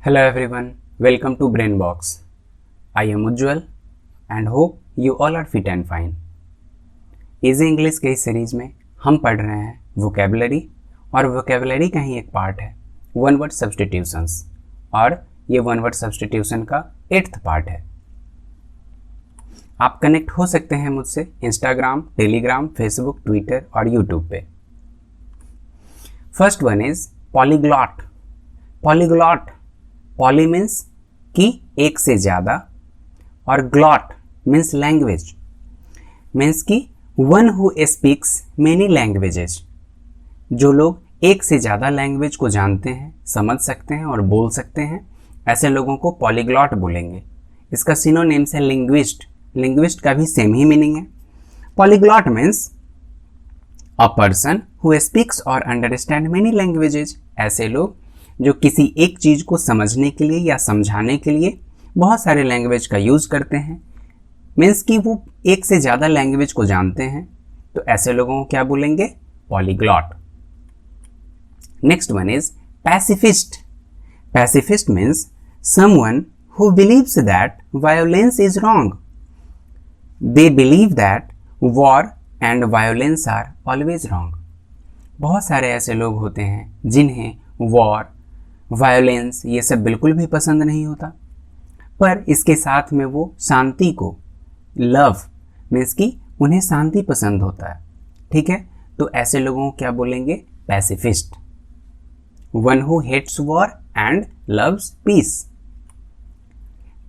Hello everyone, welcome to Brain Box. I am Ujjwal and hope you all are fit and fine. Easy English के इस series में हम पढ़ रहे हैं वोकेबलरी और वोकेबलरी का ही एक पार्ट है वन वर्ड सब्स्टिट्यूशंस और ये वन वर्ड सब्स्टिट्यूशन का 8th पार्ट है। आप कनेक्ट हो सकते हैं मुझसे इंस्टाग्राम, टेलीग्राम, फेसबुक, ट्विटर और यूट्यूब पे। First one is polyglot. Polyglot, poly means कि एक से ज़्यादा और ग्लॉट मीन्स लैंग्वेज, मीन्स कि one who speaks many languages. जो लोग एक से ज़्यादा लैंग्वेज को जानते हैं, समझ सकते हैं और बोल सकते हैं, ऐसे लोगों को पॉलीग्लॉट बोलेंगे। इसका सिनोनिम्स है लिंग्विस्ट। लिंग्विस्ट का भी सेम ही मीनिंग है। Polyglot means a person who speaks और अंडरस्टैंड मेनी लैंग्वेजेज। ऐसे लोग जो किसी एक चीज़ को समझने के लिए या समझाने के लिए बहुत सारे लैंग्वेज का यूज़ करते हैं, मीन्स कि वो एक से ज़्यादा लैंग्वेज को जानते हैं, तो ऐसे लोगों को क्या बोलेंगे? Polyglot. Next one is pacifist. Pacifist means someone who believes that violence is wrong. They believe that war and violence are always wrong. बहुत सारे ऐसे लोग होते हैं जिन्हें वॉर, वायोलेंस ये सब बिल्कुल भी पसंद नहीं होता, पर इसके साथ में वो शांति को, लव मीन्स कि उन्हें शांति पसंद होता है। ठीक है, तो ऐसे लोगों को क्या बोलेंगे? Pacifist. One who hates war and loves peace.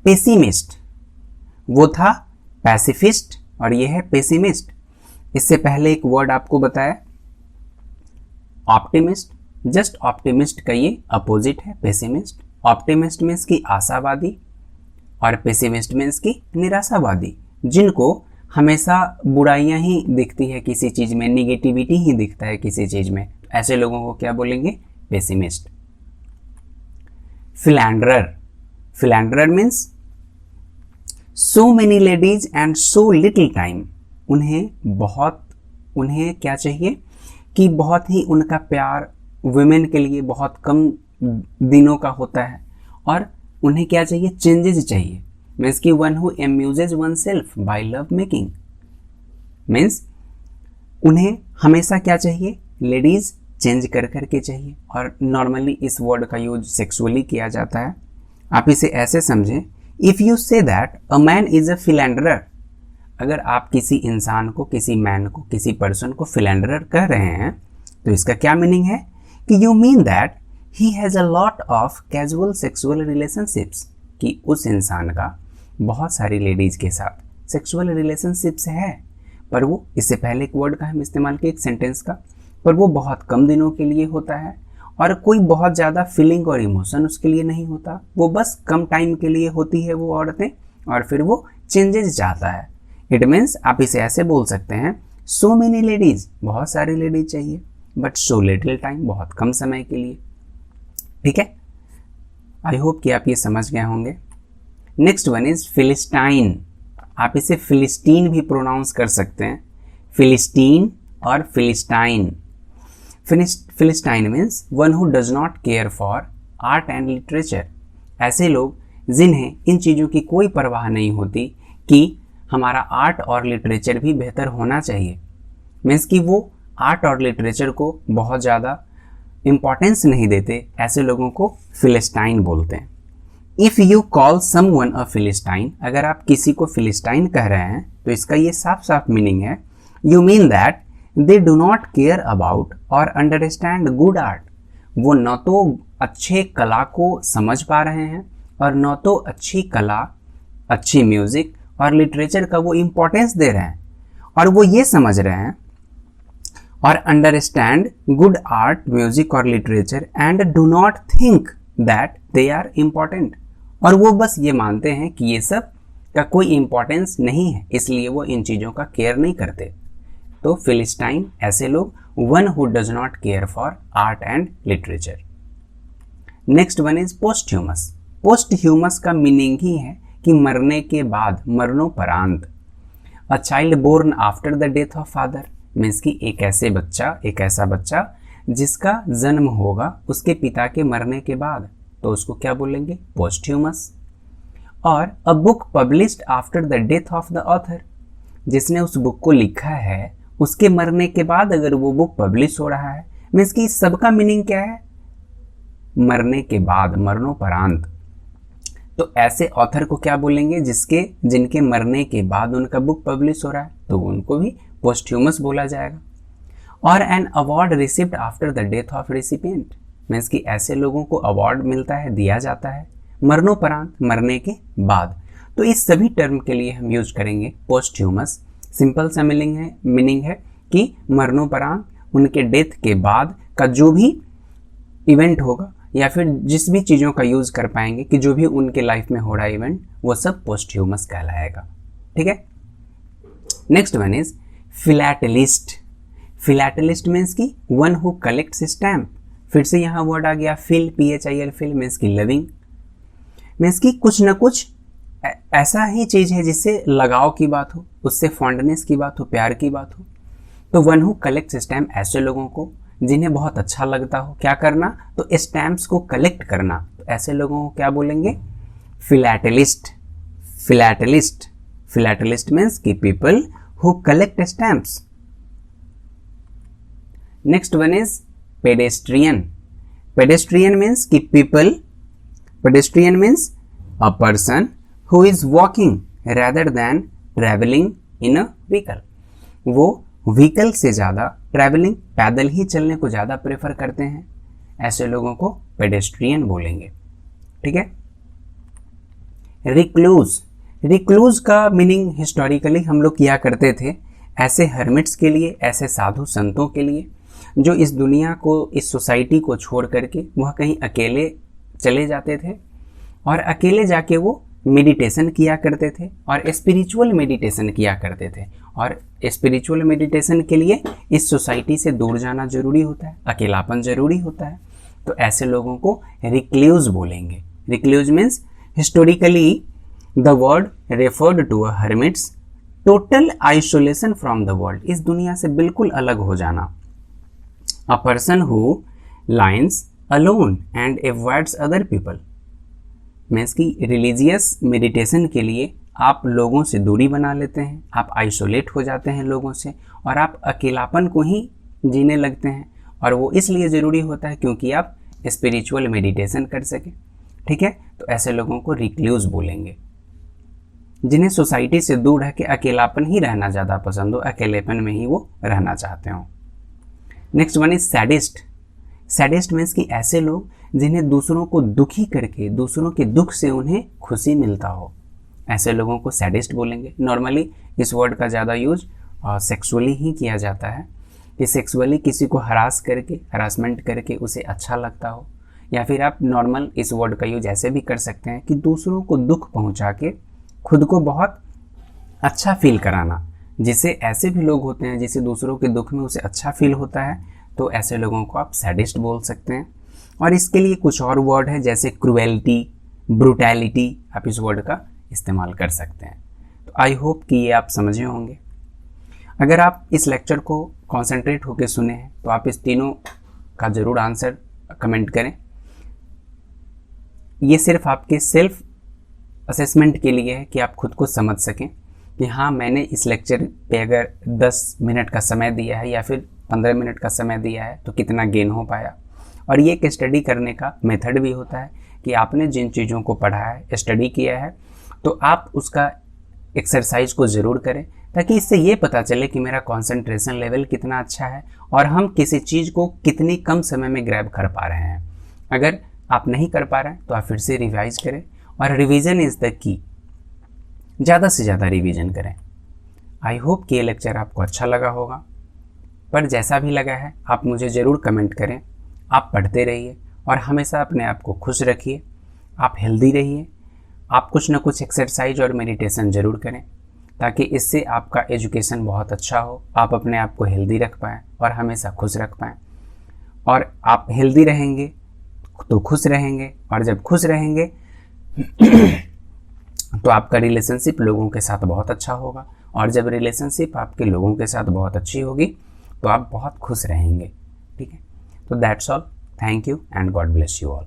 Pessimist, वो था पैसिफिस्ट और ये है पेसिमिस्ट। इससे पहले एक वर्ड आपको बताया ऑप्टिमिस्ट। जस्ट ऑप्टिमिस्ट का ये अपोजिट है पेसिमिस्ट। ऑप्टिमिस्ट मीन्स की आशावादी और पेसिमिस्ट मीन्स की निराशावादी, जिनको हमेशा बुराइयां ही दिखती है किसी चीज़ में, निगेटिविटी ही दिखता है किसी चीज़ में। ऐसे लोगों को क्या बोलेंगे? Pessimist. Philanderer. Philanderer means so many ladies and so little time. उन्हें क्या चाहिए कि बहुत ही उनका प्यार वुमेन के लिए बहुत कम दिनों का होता है और उन्हें क्या चाहिए? चेंजेस चाहिए। मीन्स कि one who amuses oneself by love making. Means उन्हें हमेशा क्या चाहिए? लेडीज चेंज कर करके चाहिए। और नॉर्मली इस वर्ड का यूज सेक्सुअली किया जाता है। आप इसे ऐसे समझें, if you say that a man is a philanderer. अगर आप किसी इंसान को, किसी मैन को, किसी पर्सन को फिलैंडरर कह रहे हैं, तो इसका क्या मीनिंग है कि you mean that he has a lot of casual sexual relationships, कि उस इंसान का बहुत सारी लेडीज़ के साथ सेक्सुअल रिलेशनशिप्स है, पर वो, इससे पहले एक वर्ड का हम इस्तेमाल किए एक सेंटेंस का, पर वो बहुत कम दिनों के लिए होता है और कोई बहुत ज़्यादा फीलिंग और इमोशन उसके लिए नहीं होता। वो बस कम टाइम के लिए होती है वो औरतें और फिर वो चेंजेस चाहता है। इट मीन्स आप इसे ऐसे बोल सकते हैं, सो मेनी लेडीज़, बहुत सारी लेडीज चाहिए, बट सो लिटिल टाइम, बहुत कम समय के लिए। ठीक है, आई होप कि आप ये समझ गए होंगे। Next one is Philistine. आप इसे फिलिस्टीन भी प्रोनाउंस कर सकते हैं, फिलिस्टीन और Philistine. Philistine means one who does not care for art and literature. ऐसे लोग जिन्हें इन चीज़ों की कोई परवाह नहीं होती कि हमारा आर्ट और लिटरेचर भी बेहतर होना चाहिए। मीन्स कि वो आर्ट और लिटरेचर को बहुत ज़्यादा इम्पॉर्टेंस नहीं देते, ऐसे लोगों को फिलिस्टाइन बोलते हैं। If you call someone a Philistine, अगर आप किसी को फिलिस्टाइन कह रहे हैं तो इसका ये साफ साफ मीनिंग है, you mean that they do not care about और अंडरस्टैंड गुड आर्ट। वो न तो अच्छे कला को समझ पा रहे हैं और न तो अच्छी कला, अच्छी म्यूज़िक और लिटरेचर का वो इम्पोर्टेंस दे रहे हैं, और वो ये समझ रहे हैं और अंडरस्टैंड गुड आर्ट, म्यूजिक और literature and do not think that they are important. और वो बस ये मानते हैं कि ये सब का कोई इम्पोर्टेंस नहीं है, इसलिए वो इन चीज़ों का केयर नहीं करते। तो फिलिस्टाइन ऐसे लोग, one who does not care for art and literature. Next one is posthumous. Posthumous का मीनिंग ही है कि मरने के बाद, मरणोपरांत। A child born after the death of father means कि एक ऐसा बच्चा जिसका जन्म होगा उसके पिता के मरने के बाद। तो उसको क्या बोलेंगे, पोस्ट्यूमस। और a book published after the death of the author, जिसने उस बुक को लिखा है उसके मरने के बाद अगर वो बुक पब्लिश हो रहा है, मीन्स कि सबका मीनिंग क्या है, मरने के बाद, मरणोपरांत। तो ऐसे ऑथर को क्या बोलेंगे, जिनके मरने के बाद उनका बुक पब्लिश हो रहा है, तो उनको भी पोस्ट्यूमस बोला जाएगा। और an award received after the death of recipient, means कि ऐसे लोगों को अवार्ड मिलता है, दिया जाता है मरणोपरांत, मरने के बाद। तो इस सभी टर्म के लिए हम यूज करेंगे पोस्ट्यूमस। सिंपल सा मीनिंग है कि मरणोपरांत, उनके डेथ के बाद का जो भी इवेंट होगा या फिर जिस भी चीज़ों का यूज कर पाएंगे कि जो भी उनके लाइफ में हो रहा है इवेंट, वो सब पोस्ट्यूमस कहलाएगा। ठीक है। Next one is philatelist. Philatelist means की वन हु कलेक्ट्स स्टैम्प। फिर से यहाँ वर्ड आ गया फिल, PHIL, फिल मीन्स की लविंग, मीन्स की कुछ ना कुछ ऐसा ही चीज़ है जिससे लगाव की बात हो, उससे फॉन्डनेस की बात हो, प्यार की बात हो। तो वन हु कलेक्ट्स स्टैम्प, ऐसे लोगों को जिन्हें बहुत अच्छा लगता हो क्या करना, तो स्टैम्प्स को कलेक्ट करना, तो ऐसे लोगों को क्या बोलेंगे, फिलैटलिस्ट। फिलैटलिस्ट, फिलैटलिस्ट मीन्स की people who collect stamps. Next one is pedestrian. Pedestrian means की people, pedestrian means a person who is walking rather than traveling in a vehicle। वो व्हीकल से ज़्यादा ट्रैवलिंग, पैदल ही चलने को ज़्यादा प्रेफर करते हैं, ऐसे लोगों को पेडेस्ट्रियन बोलेंगे। ठीक है। रिक्लूज। रिक्लूज का मीनिंग हिस्टोरिकली हम लोग किया करते थे ऐसे हर्मिट्स के लिए, ऐसे साधु संतों के लिए जो इस दुनिया को, इस सोसाइटी को छोड़ करके वह कहीं अकेले चले जाते थे और अकेले जाके वो मेडिटेशन किया करते थे और स्पिरिचुअल मेडिटेशन किया करते थे। और स्पिरिचुअल मेडिटेशन के लिए इस सोसाइटी से दूर जाना जरूरी होता है, अकेलापन जरूरी होता है, तो ऐसे लोगों को रिक्लूज बोलेंगे। Recluse means historically the word referred to a hermits total isolation from the world, इस दुनिया से बिल्कुल अलग हो जाना। A person who lines alone and avoids other people, means की रिलीजियस मेडिटेशन के लिए आप लोगों से दूरी बना लेते हैं, आप आइसोलेट हो जाते हैं लोगों से और आप अकेलापन को ही जीने लगते हैं, और वो इसलिए ज़रूरी होता है क्योंकि आप स्पिरिचुअल मेडिटेशन कर सकें। ठीक है। तो ऐसे लोगों को रिक्लूज बोलेंगे, जिन्हें सोसाइटी से दूर रह के अकेलापन ही रहना ज़्यादा पसंद हो, अकेलेपन में ही वो रहना चाहते हो। Next one is sadist. Sadist means कि ऐसे लोग जिन्हें दूसरों को दुखी करके, दूसरों के दुख से उन्हें खुशी मिलता हो, ऐसे लोगों को सैडिस्ट बोलेंगे। नॉर्मली इस वर्ड का ज़्यादा यूज सेक्सुअली ही किया जाता है, कि सेक्सुअली किसी को हरास करके, हरासमेंट करके उसे अच्छा लगता हो, या फिर आप नॉर्मल इस वर्ड का यूज ऐसे भी कर सकते हैं कि दूसरों को दुख पहुंचा के खुद को बहुत अच्छा फील कराना, जिसे ऐसे भी लोग होते हैं जिसे दूसरों के दुख में उसे अच्छा फील होता है, तो ऐसे लोगों को आप सैडिस्ट बोल सकते हैं। और इसके लिए कुछ और वर्ड है जैसे क्रुएल्टी, ब्रूटैलिटी, आप इस वर्ड का इस्तेमाल कर सकते हैं। तो आई होप कि ये आप समझे होंगे। अगर आप इस लेक्चर को कॉन्सेंट्रेट होकर सुने हैं तो आप इस तीनों का ज़रूर आंसर कमेंट करें। ये सिर्फ आपके सेल्फ असेसमेंट के लिए है कि आप खुद को समझ सकें कि हाँ, मैंने इस लेक्चर पे अगर 10 मिनट का समय दिया है या फिर 15 मिनट का समय दिया है तो कितना गेन हो पाया। और ये एक स्टडी करने का मेथड भी होता है कि आपने जिन चीज़ों को पढ़ा है, स्टडी किया है, तो आप उसका एक्सरसाइज को ज़रूर करें, ताकि इससे ये पता चले कि मेरा कंसंट्रेशन लेवल कितना अच्छा है और हम किसी चीज़ को कितनी कम समय में ग्रैब कर पा रहे हैं। अगर आप नहीं कर पा रहे हैं तो आप फिर से रिवाइज करें, और रिवीजन इज़ द की, ज़्यादा से ज़्यादा रिवीजन करें। आई होप कि ये लेक्चर आपको अच्छा लगा होगा, पर जैसा भी लगा है आप मुझे ज़रूर कमेंट करें। आप पढ़ते रहिए और हमेशा अपने आप को खुश रखिए, आप हेल्दी रहिए, आप कुछ ना कुछ एक्सरसाइज और मेडिटेशन ज़रूर करें, ताकि इससे आपका एजुकेशन बहुत अच्छा हो, आप अपने आप को हेल्दी रख पाएँ और हमेशा खुश रख पाएँ। और आप हेल्दी रहेंगे तो खुश रहेंगे, और जब खुश रहेंगे तो आपका रिलेशनशिप लोगों के साथ बहुत अच्छा होगा, और जब रिलेशनशिप आपके लोगों के साथ बहुत अच्छी होगी तो आप बहुत खुश रहेंगे। ठीक है। तो that's all, thank you and God bless you all.